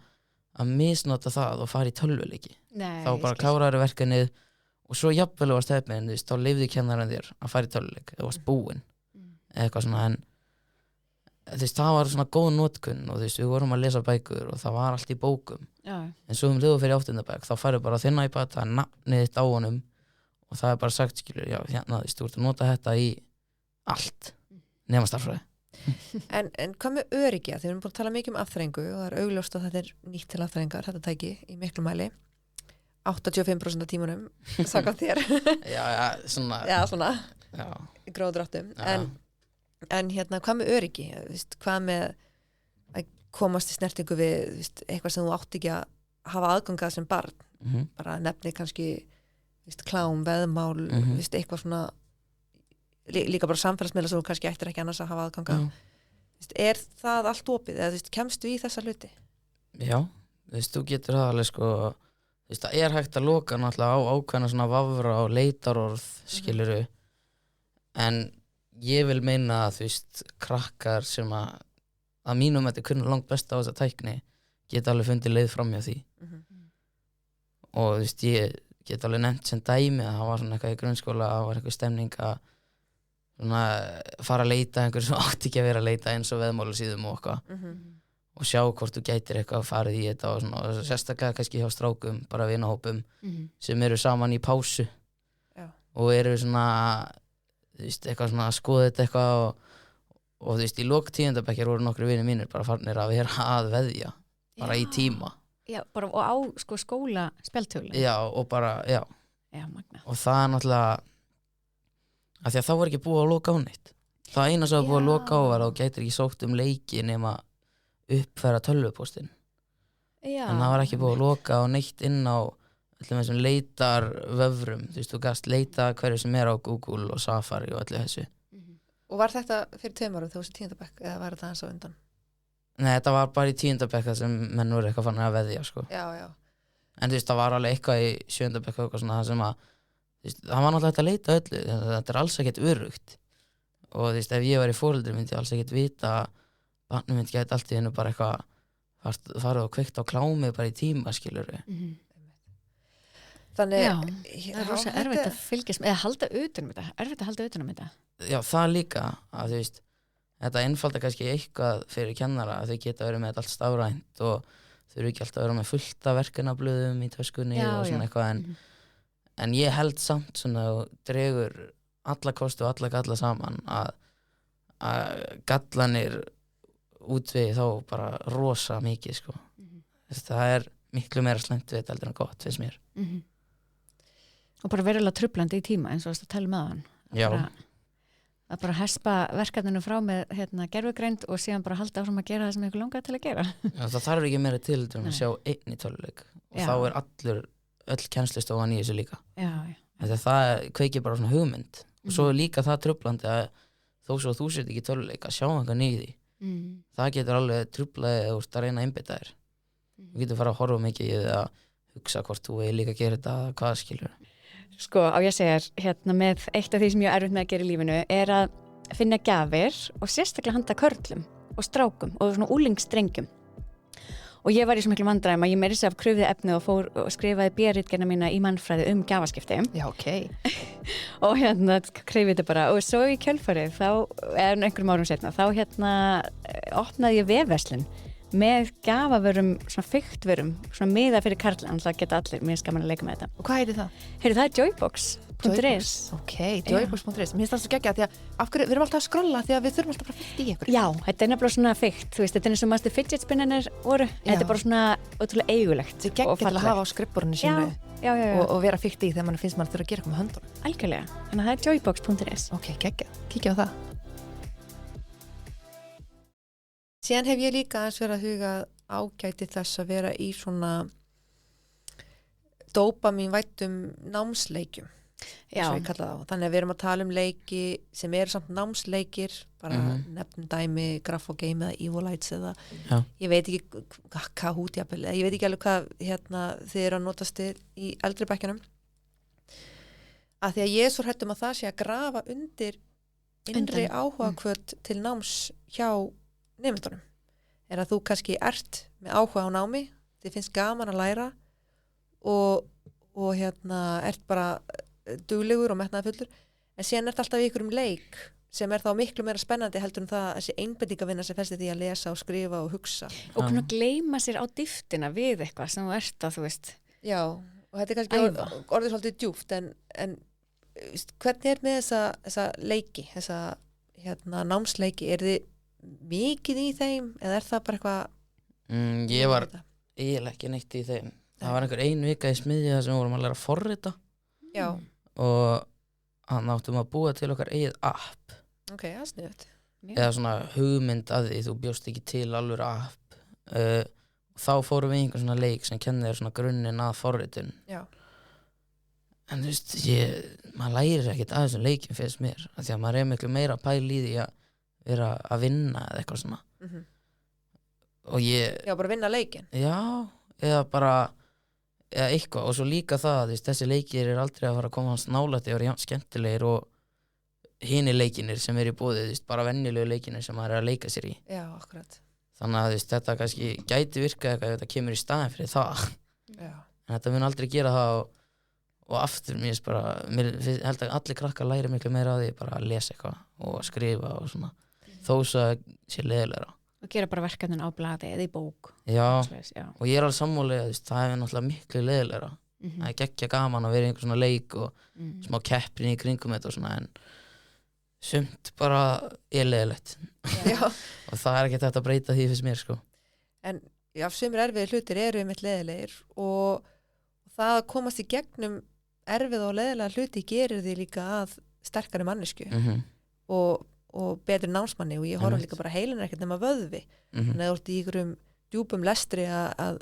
að misnota það og fara í tölvuleiki. Þá bara kláraður verkefnið og svo jafnvel var stefnin, þú veist, þá leyfði kennarinn þér að fara í tölvuleik, þú varst búinn eitthvað svona, en þú veist, það var svona góð notkun og þú veist, við vorum að lesa bækur og það var allt í bókum en svo liðu fyrir 8. bekk, þá færðu bara þinn iPad, það nafnið þitt á honum og það bara sagt, skilur, já, hérna, þú veist, þú ert að nota þetta í allt nema stærðfræði. En hvað með öryggi? Þegar við erum búin að tala mikið afþreyingu og það augljóst að þetta nýtt til afþreyingar, þetta tæki í miklu mæli 85% af tímanum sagði þér. svona í gróðdráttum en hérna, hvað með öryggi? Hvað með að komast í snertingu við eitthvað sem þú átt ekki að hafa aðgangað sem barn bara nefni kannski klám, veðmál eitthvað svona líka bara samfélagsmiðla sem þú kannski ættir ekki annars að hafa aðgangað það allt opið eða kemstu í þessa hluti? Já, þú getur það alveg sko, það hægt að loka náttúrulega á ákveðna svona vafra og leitarorð skiluru en ég vil meina að krakkar sem að mínum þetta kunna langt best á þessa tækni geta alveg fundið leið fram hjá því og ég get alveg nefnt sem dæmi að það var svona eitthvað í grunnskóla að það var eitthvað stemning að svona fara að leita einhver sem átti ekki að vera að leita eins og veðmálasíðum og eitthvað og sjá hvort þú gætir eitthvað að farið í þetta og svona, og sérstaklega kannski hjá strákum, bara vinahópum sem eru saman í pásu og eru svona, þú veist, eitthvað svona að skoða þetta eitthvað og þú veist, í lok 10. bekkjar voru nokkru vinir mínir bara farnir að vera að veðja, bara í tíma. Já, bara og á sko skóla spjaldtölu. Já, og bara, já. Já, magna. Og það náttúrulega, af því að þá var ekki búið að loka á neitt. Það eina sem var búið að loka á var að þú gætir ekki sótt leiki nema uppfæra tölvupóstinn. Já. En það var ekki búið að loka á neitt inn á öllum þessum leitarvöfrum. Þú veist, þú gast leita hverju sem á Google og Safari og öllu þessu. Og var þetta fyrir 2 árum þegar þú varst í 10. bekk eða var þetta aðeins á undan? Nei, þetta var bara í 10. bekk þar sem menn voru eitthvað fann að veðja, sko. Já, já. En þú veist, það var alveg eitthvað í 7. bekk eitthvað svona það sem að, þú veist, það var náttúrulega hægt að leita öllu. Þetta alls ekkert öruggt. Og þú veist, ef ég var í foreldri myndi ég alls ekkert vita að barnið myndi gæti allt í hennu bara eitthvað farið og kveikt á klámi bara í tíma, skilurðu. Þannig, það er rosa erfitt að fylgjast með, eða halda utan um þetta, erfitt að halda utan um þetta. Já, það líka, að þú veist, þetta einfaldar kannski eitthvað fyrir kennara að þau geta verið með þetta allt stafrænt og þau eru ekki alltaf að vera með fullt af verkefnablöðum í töskunni og svona eitthvað, en ég held samt svona og dregur alla kosti og alla galla saman að gallanir útvegi þá bara rosa mikið, sko. Það miklu meira slæmt við þetta heldur en gott, finnst mér. Og bara verulega trublandi í tíma eins og að tala með hann. Já. Að bara hespa verkefninu frá með gerfugreind og síðan bara halda áfram að gera það sem ykkur langar til að gera. Já, það þarf ekki meira til að sjá einn í tölvuleik og þá öll kennslustofan í þessu líka. Já. Það kveikir bara svona hugmynd og svo líka það trublandi að þó svo þú sért ekki í tölvuleik að sjá eitthvað nýði. Það getur alveg trublaðið úr að reyna að einbeita þér. Þú getur fara að horfa mikið í það að hugsa hvort þú líka að gera þetta hvað skilur. Sko, á ég segir, með eitt af því sem ég erfitt með að gera í lífinu er að finna gjafir og sérstaklega handa körlum og strákum og svona úlingsdrengjum. Og ég var í svo miklu vandræðum að ég meiri sig af krufið efni og fór og skrifaði B.ritgerðina mína í mannfræði gjafaskipti. Já, ok. Og krifið þetta bara og svo í kjölfarið þá, eða einhverjum árum setna, þá opnaði ég vefverslun með gjafavörum, svona fyktvörum, svona miða fyrir karla, en það geta allir, mér skaman að leika með þetta. Og hvað heitir það? Það er joybox.is. Ok, joybox.is. Mér finnst það svo geggja því að af hverju, við erum alltaf að skrolla því að við þurfum alltaf bara að fylla í ykkur. Já, þetta er nefnilega svona fykt, þú veist, þetta er eins og maður fidget spinnarnir voru, þetta er bara svona ótrúlega eigulegt. Þetta er geggja til að hafa á skrifborðinu sínu og vera fykt í þegar mann finnst mann þurfa að gera eitthvað með höndunum. Algjörlega, þannig að það er joybox.is. Ok, geggja, kíkja á það. Síðan hef ég líka aðeins verið að huga ágæti þess að vera í svona dópamínvættum námsleikjum, eins og ég kalla það. Þannig að við erum að tala um leiki sem eru samt námsleikir, bara nefnum dæmi, Graph-O-Game eða Evolites eða ég veit ekki Kahoot, ég veit ekki alveg hvað þið eru að notast í eldri bekkjunum. Af því að ég er svo hrædd að það sé að grafa undir innri áhugahvöt til náms hjá nemendunum, er að þú kannski ert með áhuga á námi, þið finnst gaman að læra og ert bara duglegur og metnaðarfullur, en síðan ert alltaf í ykkur leik sem er þá miklu meira spennandi heldur en það þessi einbeitingarvinna sem felst í því að lesa og skrifa og hugsa. Og kunna gleyma sér á dýftina við eitthvað sem þú ert að, þú veist. Já, og þetta er kannski orðið svolítið djúpt, en hvernig er með þessa leiki, þessa námsleiki, er þið mikið í þeim eða er það bara eitthvað ég var eiginlega ekki neitt í þeim. Það var einhver 1 vika í smiðju þar sem við vorum að læra að forrita og hann áttum að búa til okkar eigið app. Ok, það er sniðugt. Eða svona hugmynd að því, þú bjóst ekki til alveg app. Þá fórum við einhvern svona leik sem kennir þér svona grunninn að forritun. Já. En þú veist, maður lærir ekkert að þessum leikin finnst mér, af því að maður miklu meira pæl í því að vera að vinna eða eitthvað svona. Og Já, bara vinna leikin. Já, eða eitthvað, og svo líka það, þessi leikir er aldrei að fara að koma hans nálægt og vera skemmtilegir og hinir leikinir sem í boði, bara venjulegu leikinir sem maður er að leika sér í. Já, akkurat. Þannig að þetta kannski gæti virkað eitthvað ef þetta kemur í staðinn fyrir það. Já. En þetta mun aldrei gera það og aftur mér held að allir krakkar læri miklu meira á því bara að lesa eitthvað og skrifa og svona. Þó svo sé leiðilegra. og gera bara verkefnin á blaði eða í bók. Já, Svoleiðis, já. og ég er alveg sammála, það er náttúrulega miklu leiðilegra. Það er geggja gaman að vera í einhver svona leik og smá keppni í kringum þetta og svona, en sumt bara er leiðilegt. Já. Og það er ekki þetta að breyta því fyrst mér, sko. En já, sumir erfiðir hlutir eru einmitt leiðilegir og það að komast í gegnum erfið og leiðilega hluti gerir því líka að sterkari mannesku og betri námsmanni og ég horfa líka bara heilin ekkert nema vöðvi. Þannig að þú ert í ykkurum djúpum lestri að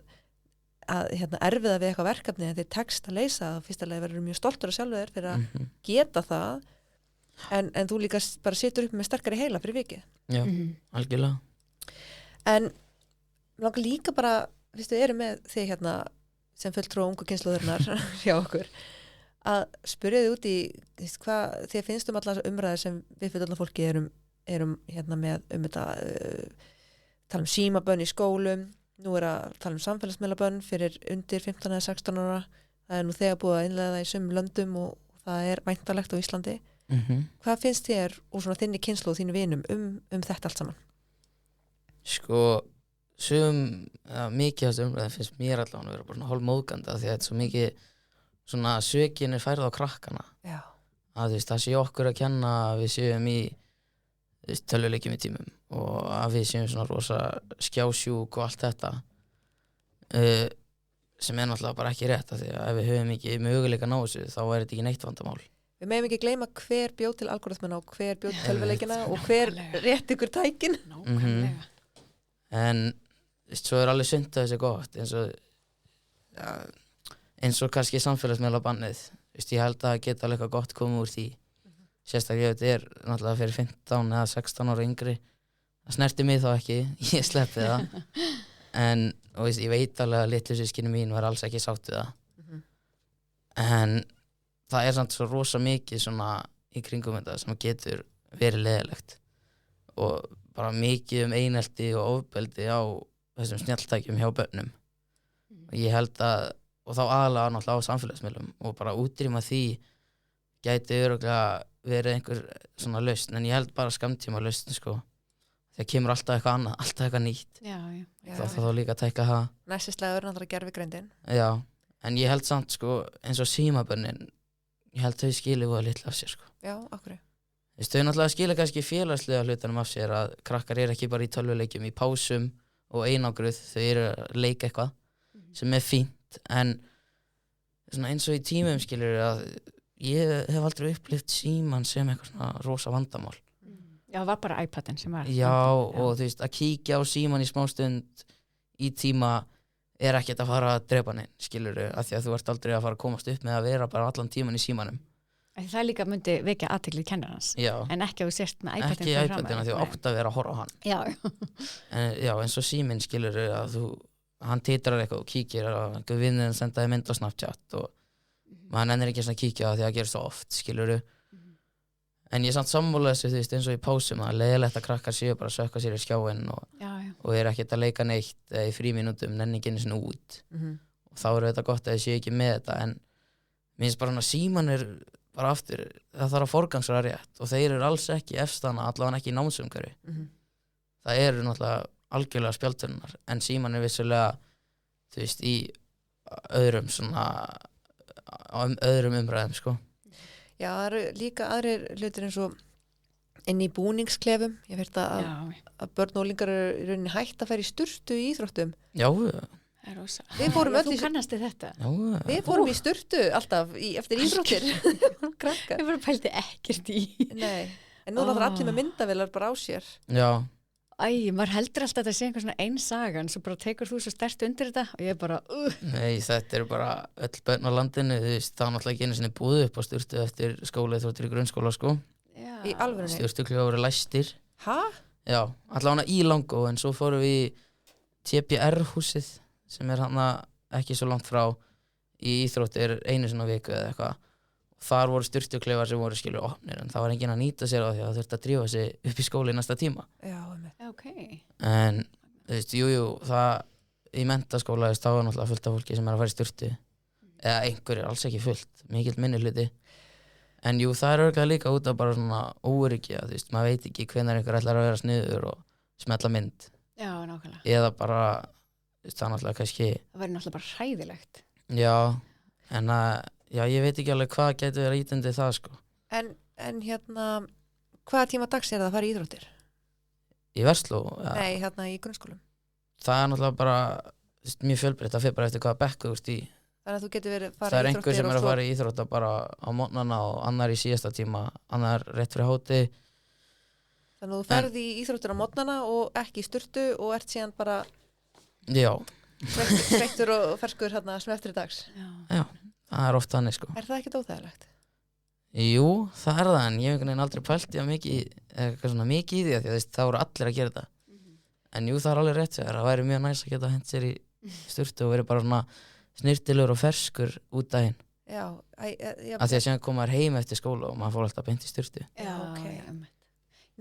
erfiða við eitthvað verkefni en þið tekst að leysa það. Fyrstulega verður mjög stoltur af sjálfu þér fyrir að geta það en þú líka bara situr upp með sterkari heila fyrir vikið. Já, algjörlega. En langar líka bara, við erum með þig hérna sem fulltrúa ungu kynslóðurinnar hjá okkur að spyrja þið út í hvað þið finnst allar umræðir sem við fyrir allar fólki erum hérna með þetta tala símabönn í skólum, nú að tala samfélagsmiðlabönn fyrir undir 15 eða 16 ára, það er nú þegar búið að innleiða það í sumum löndum og það er væntanlegt á Íslandi. Hvað finnst þér og svona þinni kynslóð þínu vinum þetta allt saman? Sko, mikið af þessu umræðin finnst mér allavega að vera bara hálfmóðgandi af því að þetta er svo mikið svona sökin er færð á krakkana. Já. Að það sé okkur að kenna að við séum í tölvuleikjum í tímum og að við séum svona rosa skjásjúk og allt þetta sem er náttúrulega bara ekki rétt af því að ef við höfum ekki möguleika ná þessu þá er þetta ekki neitt vandamál. Við megum ekki gleyma hver bjóð til algoritmina og hver bjóð til tölvuleikina og hver rétt ykkur tækin. Nákvæmlega. En svo er alveg synd að þessi gott eins og kannski samfélagsmiðlabannið. Ég held að það geta alveg eitthvað gott komið úr því. Sérstaklega ef þetta er náttúrulega fyrir 15 eða 16 ára yngri. Það snerti mig þá ekki, ég sleppi það. En ég veit alveg að litlu systkini mín var alls ekki sátt við það. En það er samt svo rosa mikið svona í kringum þetta sem getur verið leiðilegt. Og bara mikið einelti og ofbeldi á þessum snjalltækjum hjá börnum. Og ég held að, og þá aðalega náttúrulega á samfélagsmiðlum og bara útrýma því gæti örugglega verið einhver svona lausn, en ég held bara skammtíma lausn, sko. Þegar kemur alltaf eitthvað annað, alltaf eitthvað nýtt. Já. þá líka að tækka það. Næstislega er náttúrulega gervigreindin. Já, en ég held samt, sko, eins og símabönnin, ég held þau skilja voða litla af sér, sko. Já, okkur. Þau náttúrulega skilja kannski félagslega hlutunum af sér að krakkar eru ekki bara í tölvuleikjum í pásum og einangruð, þau eru að leika eitthvað sem er fínt, en svona eins og í tímum skilur að ég hef aldrei upplift síman sem eitthvað svona rosa vandamál. Já, það var bara iPadin sem var. Já, og þú veist, að kíkja á síman í smástund í tíma er ekkert að fara að drepa neinn, skilurðu, af því að þú ert aldrei að fara að komast upp með að vera bara allan tíman í símanum. Það líka myndi vekja athygli kennarans, en ekki að þú sért með iPadin fyrir fram. Ekki iPadin, því þú átt að vera að horfa á hann. Já. Já, eins og síminn, skilurðu, að hann titrar eitthvað og kíkir og vinniðin sendaði mynd á Snapchat og maður nennir ekki svona að kíkja það því að gera svo oft, skilurðu. En ég er samt sammála þessu, þú veist, eins og í pásum að leiðilegt að krakkar séu bara að sökka sér í skjáinn og er ekkert að leika neitt í frímínútum, nenni ekki einu sinni út. Og þá er þetta gott að þið séu ekki með þetta, en mér finnst bara síman er bara aftur, það þarf að forgangsraða rétt og þeir eru alls ekki efstana, allavega ekki í námsumhverfi. Það eru náttúrulega algjörlega spjaldtölunnar, en síman er vissulega, þú veist, í öðrum svona, öðrum umræðum, sko. Já, það eru líka aðrir hlutir eins og inn í búningsklefum. Ég veit að börn og unglingar eru í rauninni hætt að fara í sturtu í íþróttum. Já, við fórum öll þú kannast þetta. Við fórum í sturtu alltaf eftir íþróttir. Krakkar. Við vorum pælti ekkert í. Nei, en nú náttúrulega allir með myndavélar bara á sér. Já. Maður heldur alltaf að þetta sé einhver svona einsagan, svo bara tekur þú svo sterkt undir þetta og ég bara Nei, þetta eru bara öll börn á landinu, þú veist, það er náttúrulega ekki einu sinni búið upp á sturtu eftir skólaíþróttir í grunnskóla, sko. Já. Í alvörunni? Sturtuklefa voru læstir. Hæ? Já, allavega í Langó, en svo fórum við í TPR-húsið sem er hana ekki svo langt frá í íþróttir einu sinni á viku eða eitthvað. Þar voru sturtuklefar sem voru skilur opnir, en það var enginn að nýta sér á því að það þurfti að drífa sig upp í skóla í næsta tíma. Já, en þú veist, það í menntaskóla þá er náttúrulega fullt af fólki sem er að fara í sturtu eða einhverjir alls ekki fullt, mikill minnihluti, en það er örugglega líka út af bara svona óöryggi, þú veist, maður veit ekki hvenær einhver ætlar að vera sniður og smella mynd Já, nákvæmlega. eða bara, það er náttúrulega kannski, Það væri náttúrulega bara hræðilegt. já, en ég veit ekki alveg hvað getur verið ítundið það, sko. En hvaða tíma dags er það að fara í íþróttir? Í Versló, Nei, í grunnskólum. það er náttúrulega bara mjög fjölbreytt, það fer bara eftir hvaða bekk þú ert í. Þannig að þú getur verið fara Það er í einhver sem íþróttir er að fara í íþrótta bara á morgnana og annar í síðasta tíma, annar rétt fyrir háti. Þannig að þú ferð í íþróttir á morgnana og ekki í sturtu og ert síðan bara Já, sveittur og ferskur sem eftir dags. já, það er oft þannig, sko. Er það ekkert óþægilegt? Jú, það er það, en ég hef einhvern veginn aldrei pælt eitthvað svona mikið í því að það voru allir að gera þetta. En jú, það er alveg rétt, það væri mjög næs að geta hent sér í sturtu og verið bara svona snirtilegur og ferskur út daginn. Já, Af því að síðan koma þær heim eftir skóla og maður fór alltaf beint í sturtu. Já, ok.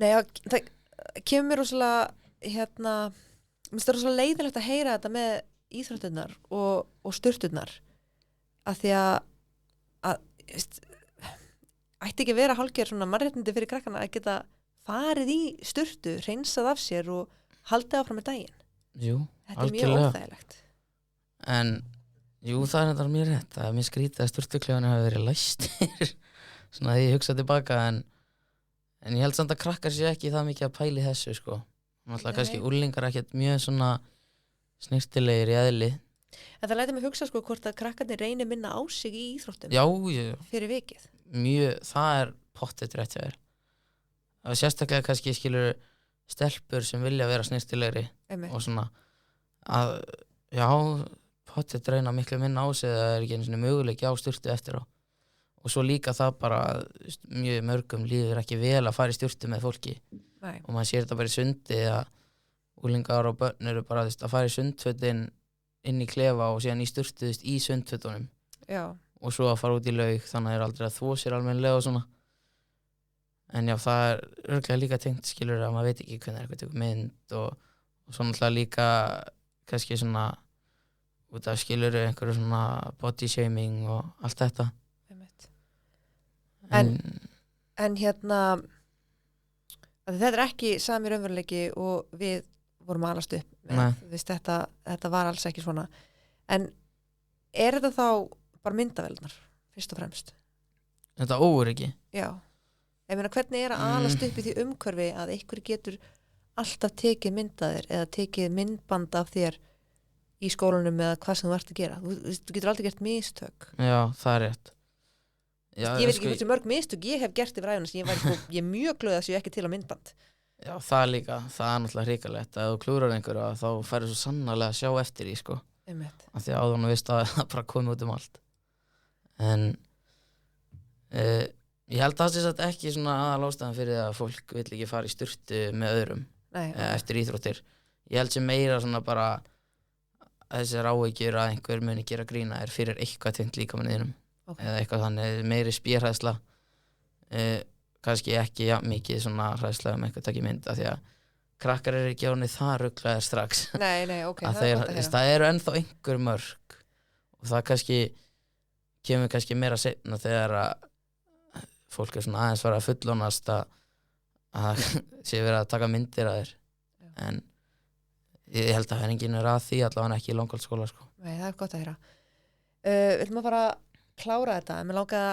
Nei, það kemur mér rosalega minnst það rosalega leiðilegt að heyra þetta með íþrótturnar og sturturnar af því að ætti ekki að vera hálfgerð svona mannréttindi fyrir krakkana að geta farið í sturtu, hreinsað af sér og haldið áfram með daginn. Jú, þetta er mjög óþægilegt. En jú, það er þetta mjög rétt. Það er mjög skrítið að sturtuklefanir hafi verið læstir svona því ég hugsa tilbaka en ég held samt að krakkar sé ekki það mikið að pæli þessu, sko. Náttúrulega kannski úrlingar ekkert mjög svona snirtilegir í eðli. En það lætur mig hugsa, sko, hvort að krakkarnir reynir minna á sig í íþróttum. Já, fyrir vikið. Mjög, það er pottet rétt hjá þér. Það er sérstaklega kannski skilur stelpur sem vilja vera snirtilegri og svona að, já, pottet reyna miklu minna á sig, það er ekki einu svona möguleiki á sturtu eftir á. Og svo líka það bara, mjög mörgum líður ekki vel að fara í sturtu með fólki. Nei. Og maður sér þetta bara í sundi að úlingar og börn eru bara að fara í sundfötin inn í klefa og síðan í sturtu í sundfötunum. Já. Og svo að fara út í laug, þannig að það er aldrei að þvo sér almennilega og svona. En já, það er örugglega líka tengt, skilur, að maður veit ekki hvernig eitthvað tekur mynd og svo náttúrulega líka kannski svona út af skilur einhverju svona body shaming og allt þetta. En þetta er ekki sami raunveruleiki og við vorum að alast upp með, þetta var alls ekki svona. En er þetta þá bara myndavélarnar, fyrst og fremst? Þetta óöryggi? Já. Ég meina, hvernig er að alast upp í því umhverfi að einhver getur alltaf tekið myndaðir eða tekið myndband af þér í skólanum eða hvað sem þú ert að gera? Þú getur aldrei gert mistök. Já, það er rétt. Já, ég veit ekki hversu mörg mistök ég hef gert yfir æfina sem ég er mjög glöð að sé ekki til á myndband. Já, það líka, það er náttúrulega hrikalegt að þú klúrar einhverju að þá færðu svo sannarlega að sjá eftir því, sko. Af því að áður veist að það bara komið út um allt. En ég held að það sé satt ekki svona aðalástæðan fyrir að fólk vill ekki fara í sturtu með öðrum. Nei, eftir íþróttir. Ég held sem meira svona bara þessar áhyggjur að einhver muni gera grína er fyrir eitthvað tengt líkamanninum. Eða eitthvað þannig, meiri spérhræðsla, kannski ekki mikið svona hræðsla eitthvað takk í mynd af því að krakkar eru ekki ánið það ruglaðir strax. Nei, ok, það er gott að heyra. Það eru ennþá einhver mörk og það kannski kemur kannski meira seinna þegar að fólk er svona aðeins fara að fullónast að sé verið að taka myndir að þér. En ég held að það er enginn verið að því allavega ekki í Langholtsskóla, sko. Nei, það er gott að heyra. Við ætlum að fara klára þetta, en mér langaði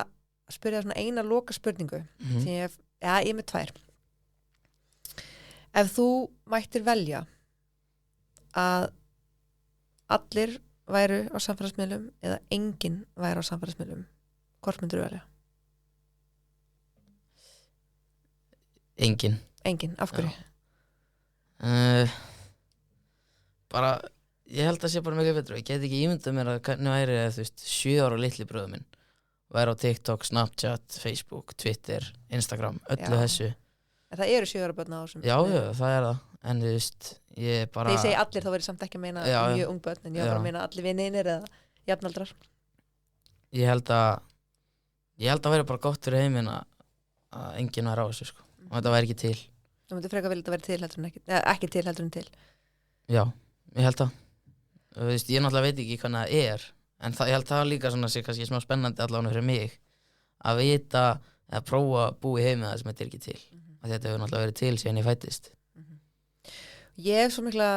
að spyrja svona eina loka spurningu sem ég er með tvær. Ef þú mættir velja að allir væru á samfélagsmiðlum eða enginn væru á samfélagsmiðlum, hvort myndir þú velja? Enginn. Enginn, af hverju? Bara ég held að sé bara mjög betur. Ég get ekki ímyndað mér að hvernig væri að 7 ára litli bróður minn væri á TikTok, Snapchat, Facebook, Twitter, Instagram, öllu þessu. En það eru 7 ára börn á þessum. Já, það er það. En þú veist, ég bara... Þegar ég segi allir þá verið samt ekki að meina mjög ung börn, en ég var bara að meina allir vinir eða jafnaldrar. Ég held að væri bara gott fyrir heiminn að enginn væri á þessu, sko. Og þetta væri ekki til. Þú myndir frekar vilja þetta væri til heldur en ekki. Ekki til heldur en til. Já, ég held að. Þú veist, ég náttúrulega veit ekki hvernig það er, en ég held það líka svona sé kannski smá spennandi allavega fyrir mig að vita eða prófa að búa í heimi það sem þetta er ekki til. Þetta hefur náttúrulega verið til síðan ég fæddist. Ég hef svo mikla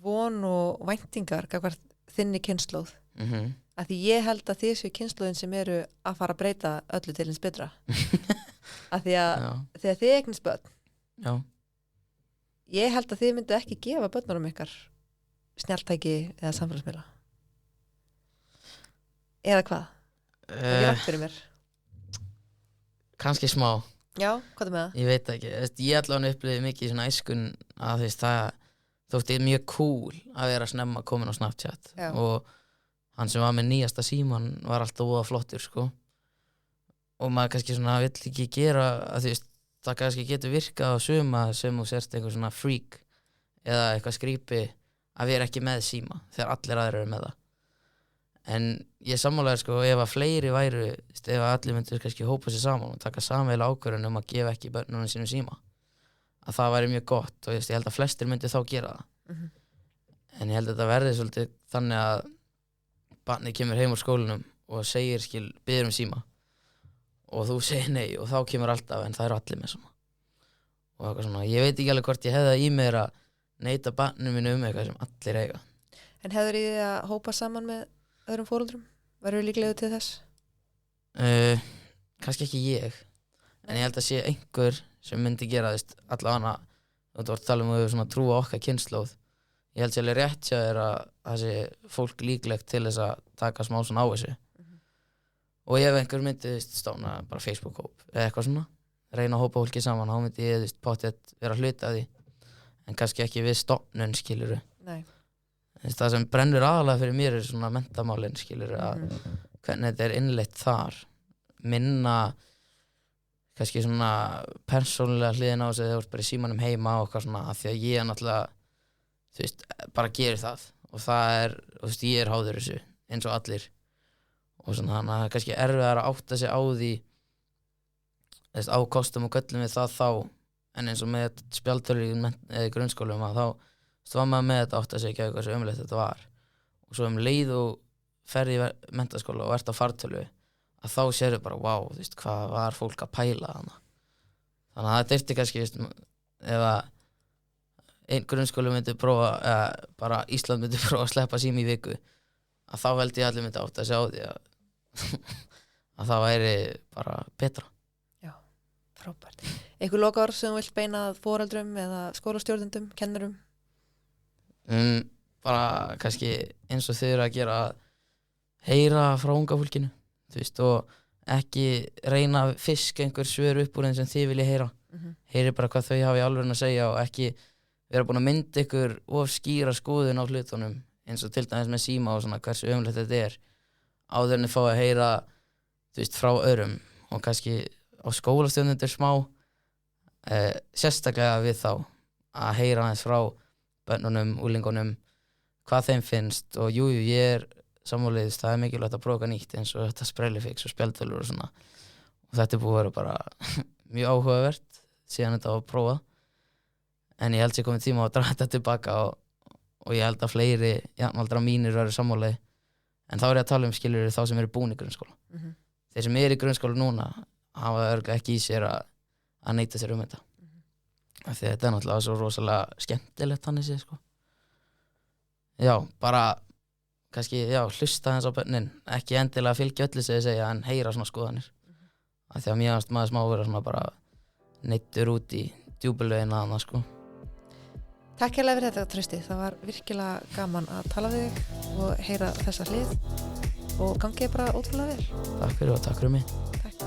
von og væntingar gagnvart þinni kynslóð að því ég held að þið séu kynslóðin sem eru að fara að breyta öllu til hins betra að því að þegar þið eignist börn ég held að þið myndu ekki gefa börnunum ykkar snjalltæki eða samfélagsmiðla eða hvað? Það er rætt fyrir mér Kannski smá Já, hvað er með það? Ég veit ekki, ég allavega upplifði mikið svona æskun að það þótti mjög cool að vera snemma komin á Snapchat og hann sem var með nýjasta síman var alltaf voða flottur sko og maður kannski svona vill ekki gera að það kannski getur virkað á suma sem þú sérst einhver svona freak eða eitthvað skrýpi að vera ekki með síma þegar allir aðrir eru með það en ég sammálaði sko ef að fleiri væru ef að allir myndir kannski hópa sér saman og taka sameiginlega ákvörðun að gefa ekki börnunum sínum síma að það væri mjög gott og ég held að flestir myndi þá gera það en ég held að þetta verði svolítið þannig að barnið kemur heim úr skólanum og segir biður síma og þú segir nei og þá kemur alltaf en það eru allir með svona og eitthvað svona, ég veit ekki alveg hvort ég hefði það í mér að neita barninu mínu eitthvað sem allir eiga En hefur þið að hópa saman með öðrum foreldrum? Verður líklegur til þess? Kannski ekki ég en ég held að sé einhver sem myndi gera allavega þú ert að tala að við svona trúa okkar kynslóð ég held sér rétt hjá þér að það sé fólk líklegt til þess að taka smá svona á þessu og ef einhver myndi stána bara Facebook-hóp eða eitthvað svona reyna að hópa fólki saman þá myndi ég pottet vera hluti af því en kannski ekki við stofnun skiluru Nei Það sem brennur aðalega fyrir mér svona mentamálin skiluru að hvernig þetta innleitt þar minna kannski svona persónulega hliðin á þessu þegar þú ert bara í símanum heima og eitthvað svona af því að ég náttúrulega bara gerir það og það ég háður þessu eins og allir og svona þannig að það er kannski erfiðar að átta sig á því á kostum og göllum við það þá en eins og með spjaldtölur í grunnskólum að þá var maður með þetta átt að segja ekki hversu ömurlegt þetta var og svo leið og ferði í menntaskóla og ert á fartölu að þá sérðu bara wow, hvað var fólk að pæla þarna þannig að það þyrfti kannski ef að einn grunnskóli myndi prófa bara Ísland myndi prófa að sleppa síma í viku að þá held ég allir myndi átt að sjá því að það væri bara betra Já, frábært Einhver lokaorð sem þú vilt beina að foreldrum eða skólastjórnendum, kennurum bara kannski eins og þið eru að gera að heyra frá unga fólkinu og ekki reyna að fiska einhver svör upp úr þeim sem þið vilja heyra heyri bara hvað þau hafa í alvörun að segja og ekki vera búin að mynda ykkur of skýra skoðun á hlutunum eins og til dæmis með síma og svona hversu ömurlegt þetta áður en þið fá að heyra frá öðrum og kannski á skólastjórnendur smá sérstaklega við þá að heyra aðeins frá börnunum, úlingunum, hvað þeim finnst og jú, ég sammála það er mikilvægt að prófa nýtt eins og þetta sprellifix og spjaldtölur og svona og þetta búið að vera bara mjög áhugavert síðan þetta var að prófa en ég held sér komið tíma á að draga þetta tilbaka og ég held að fleiri jafnaldra mínir eru sammála en þá er ég að tala skilur þá sem eru búin í grunnskóla þeir sem eru í grunnskóla núna hafa örugglega ekki í sér að neita sér þetta af því þetta er náttúrulega svo rosalega skemmtilegt þannig séð sko já, bara kannski, hlusta þess á börnin ekki endilega fylgja öllu sem þið segja en heyra svona skoðanir af því að mér maður smá vera svona bara neittur út í djúpulögin að sko Takk hérlega fyrir þetta Trausti, það var virkilega gaman að tala við þig og heyra þessa hlið og gangið bara ótrúlega vel Takk fyrir og takk fyrir mig Takk